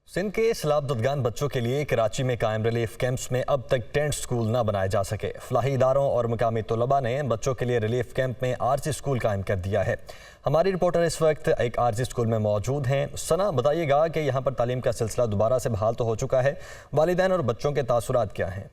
सिंध के सैलाब बच्चों के लिए कराची में कायम रिलीफ कैंप्स में अब तक टेंट स्कूल न बनाए जा सके। फलाही इदारों और मकामी तलबा ने बच्चों के लिए रिलीफ कैंप में आरजी स्कूल कायम कर दिया है। हमारी रिपोर्टर इस वक्त एक आरजी स्कूल में मौजूद हैं। सना, बताइएगा कि यहाँ पर तालीम का सिलसिला दोबारा से बहाल तो हो चुका है, वालिदैन और बच्चों के तासुरात क्या हैं?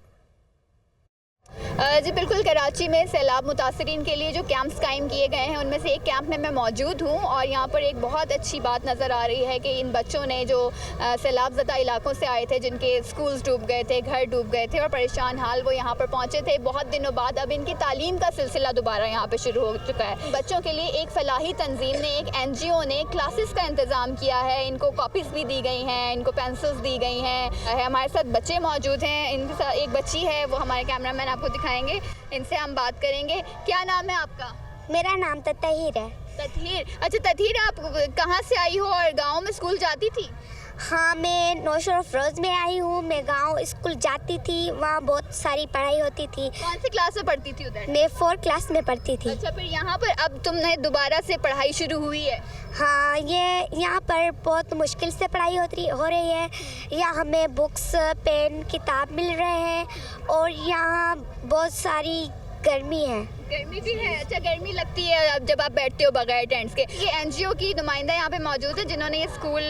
जी बिल्कुल, कराची में सैलाब मुतासरीन के लिए जो कैंप्स कायम किए गए हैं उनमें से एक कैंप में मैं मौजूद हूँ और यहाँ पर एक बहुत अच्छी बात नज़र आ रही है कि इन बच्चों ने जो सैलाब ज़दा इलाकों से आए थे, जिनके स्कूल्स डूब गए थे, घर डूब गए थे और परेशान हाल वो यहाँ पर पहुँचे थे। बहुत दिनों बाद अब इनकी तालीम का सिलसिला दोबारा यहाँ पर शुरू हो चुका है। बच्चों के लिए एक फलाही तंजीम ने, एक NGO ने क्लासेस का इंतज़ाम किया है। इनको कॉपीज़ भी दी गई हैं, इनको पेंसिल्स दी गई हैं। हमारे साथ बच्चे मौजूद हैं, इनके साथ एक बच्ची है, वो हमारे कैमरामैन आपको दिखाएंगे, इनसे हम बात करेंगे। क्या नाम है आपका? मेरा नाम तहीर है। तहीर, अच्छा तहीर, आप कहाँ से आई हो और गांव में स्कूल जाती थी? हाँ, मैं नौशर अफरोज में आई हूँ। मैं गांव स्कूल जाती थी, वहाँ बहुत सारी पढ़ाई होती थी। कौन सी क्लास में पढ़ती थी उधर? मैं 4th क्लास में पढ़ती थी। अच्छा, फिर यहाँ पर अब तुमने दोबारा से पढ़ाई शुरू हुई है? हाँ, ये यहाँ पर बहुत मुश्किल से पढ़ाई हो रही है। यहाँ हमें बुक्स, पेन, किताब मिल रहे हैं और यहाँ बहुत सारी गर्मी है। गर्मी भी है? अच्छा, गर्मी लगती है अब जब आप बैठते हो बगैर टेंट्स के। ये NGO की नुमाइंदा यहाँ पे मौजूद है जिन्होंने ये स्कूल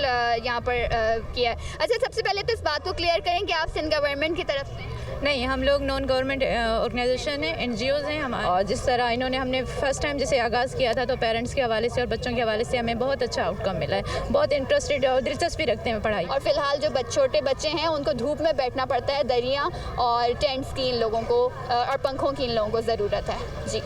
यहाँ पर किया है। अच्छा, सबसे पहले तो इस बात को क्लियर करें कि आप सिंध गवर्नमेंट की तरफ से? नहीं, हम लोग नॉन गवर्नमेंट ऑर्गेनाइजेशन है, NGOs हैं हमारे। और जिस तरह इन्होंने हमने फर्स्ट टाइम जैसे आगाज़ किया था तो पेरेंट्स के हवाले से और बच्चों के हवाले से हमें बहुत अच्छा आउटकम मिला है। बहुत इंटरेस्टेड और दिलचस्पी रखते हैं पढ़ाई। और फिलहाल जो छोटे बच्चे हैं उनको धूप में बैठना पड़ता है, दरिया और टेंट्स की इन लोगों को और पंखों की इन लोगों को ज़रूरत है। जी।